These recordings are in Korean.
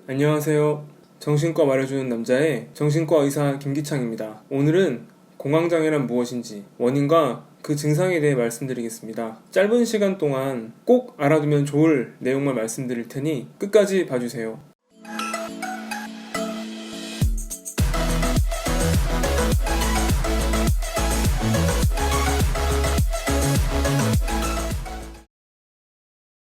안녕하세요. 정신과 말해주는 남자의 정신과 의사 김기창입니다. 오늘은 공황장애란 무엇인지, 원인과 그 증상에 대해 말씀드리겠습니다. 짧은 시간 동안 꼭 알아두면 좋을 내용만 말씀드릴 테니 끝까지 봐주세요.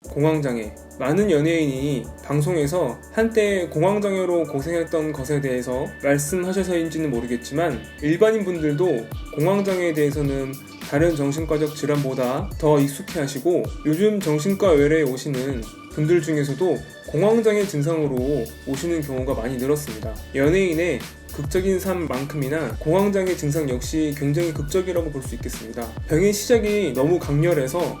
공황장애. 많은 연예인이 방송에서 한때 공황장애로 고생했던 것에 대해서 말씀하셔서인지는 모르겠지만 일반인 분들도 공황장애에 대해서는 다른 정신과적 질환보다 더 익숙해 하시고 요즘 정신과 의뢰에 오시는 분들 중에서도 공황장애 증상으로 오시는 경우가 많이 늘었습니다. 연예인의 극적인 삶만큼이나 공황장애 증상 역시 굉장히 극적이라고 볼 수 있겠습니다. 병의 시작이 너무 강렬해서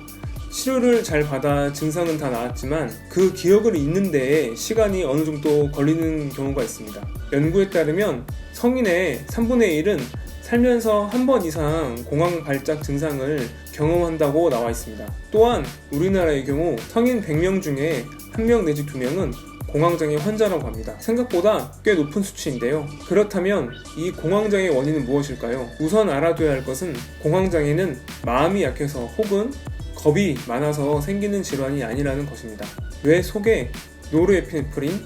치료를 잘 받아 증상은 다 나았지만 그 기억을 잊는 데에 시간이 어느 정도 걸리는 경우가 있습니다. 연구에 따르면 성인의 3분의 1은 살면서 한 번 이상 공황 발작 증상을 경험한다고 나와 있습니다. 또한 우리나라의 경우 성인 100명 중에 1명 내지 2명은 공황장애 환자라고 합니다. 생각보다 꽤 높은 수치인데요. 그렇다면 이 공황장애 원인은 무엇일까요? 우선 알아둬야 할 것은 공황장애는 마음이 약해서 혹은 겁이 많아서 생기는 질환이 아니라는 것입니다. 뇌 속에 노르에피네프린,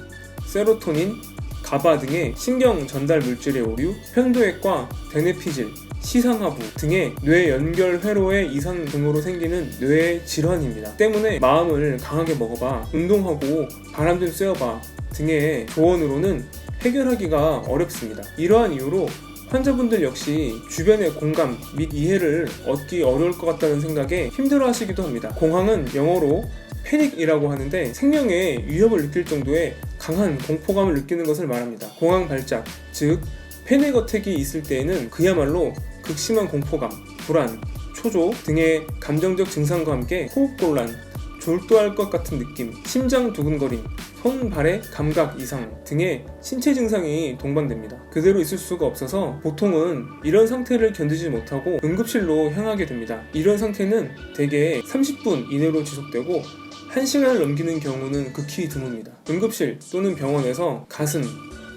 세로토닌, 가바 등의 신경 전달 물질의 오류, 편도액과 대뇌피질, 시상하부 등의 뇌 연결 회로의 이상 등으로 생기는 뇌의 질환입니다. 때문에 마음을 강하게 먹어봐, 운동하고 바람 좀 쐬어봐 등의 조언으로는 해결하기가 어렵습니다. 이러한 이유로 환자분들 역시 주변의 공감 및 이해를 얻기 어려울 것 같다는 생각에 힘들어 하시기도 합니다. 공황은 영어로 패닉이라고 하는데 생명에 위협을 느낄 정도의 강한 공포감을 느끼는 것을 말합니다. 공황 발작, 즉 패닉 어택이 있을 때에는 그야말로 극심한 공포감, 불안, 초조 등의 감정적 증상과 함께 호흡곤란, 졸도할 것 같은 느낌, 심장 두근거림, 손, 발의 감각 이상 등의 신체 증상이 동반됩니다. 그대로 있을 수가 없어서 보통은 이런 상태를 견디지 못하고 응급실로 향하게 됩니다. 이런 상태는 대개 30분 이내로 지속되고 1시간을 넘기는 경우는 극히 드뭅니다. 응급실 또는 병원에서 가슴,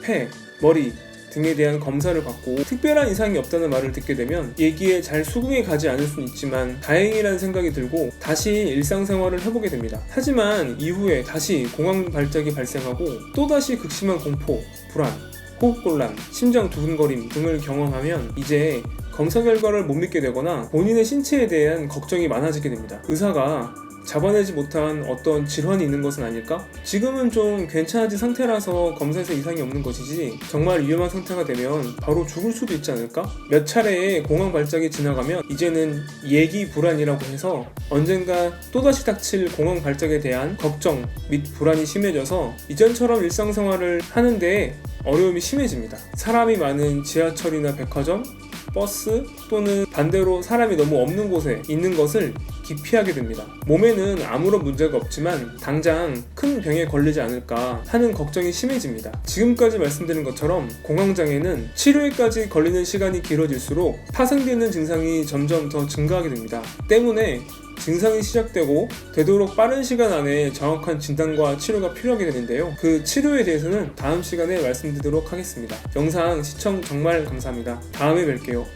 폐, 머리 등에 대한 검사를 받고 특별한 이상이 없다는 말을 듣게 되면 얘기에 잘 수긍이 가지 않을 수는 있지만 다행이라는 생각이 들고 다시 일상생활을 해보게 됩니다. 하지만 이후에 다시 공황 발작이 발생하고 또다시 극심한 공포, 불안, 호흡곤란, 심장 두근거림 등을 경험하면 이제 검사 결과를 못 믿게 되거나 본인의 신체에 대한 걱정이 많아지게 됩니다. 의사가 잡아내지 못한 어떤 질환이 있는 것은 아닐까? 지금은 좀 괜찮아진 상태라서 검사에서 이상이 없는 것이지 정말 위험한 상태가 되면 바로 죽을 수도 있지 않을까? 몇 차례의 공황 발작이 지나가면 이제는 예기 불안이라고 해서 언젠가 또다시 닥칠 공황 발작에 대한 걱정 및 불안이 심해져서 이전처럼 일상생활을 하는데 어려움이 심해집니다. 사람이 많은 지하철이나 백화점, 버스 또는 반대로 사람이 너무 없는 곳에 있는 것을 기피하게 됩니다. 몸에는 아무런 문제가 없지만 당장 큰 병에 걸리지 않을까 하는 걱정이 심해집니다. 지금까지 말씀드린 것처럼 공황장애는 치료에까지 걸리는 시간이 길어질수록 파생되는 증상이 점점 더 증가하게 됩니다. 때문에 증상이 시작되고 되도록 빠른 시간 안에 정확한 진단과 치료가 필요하게 되는데요. 그 치료에 대해서는 다음 시간에 말씀드리도록 하겠습니다. 영상 시청 정말 감사합니다. 다음에 뵐게요.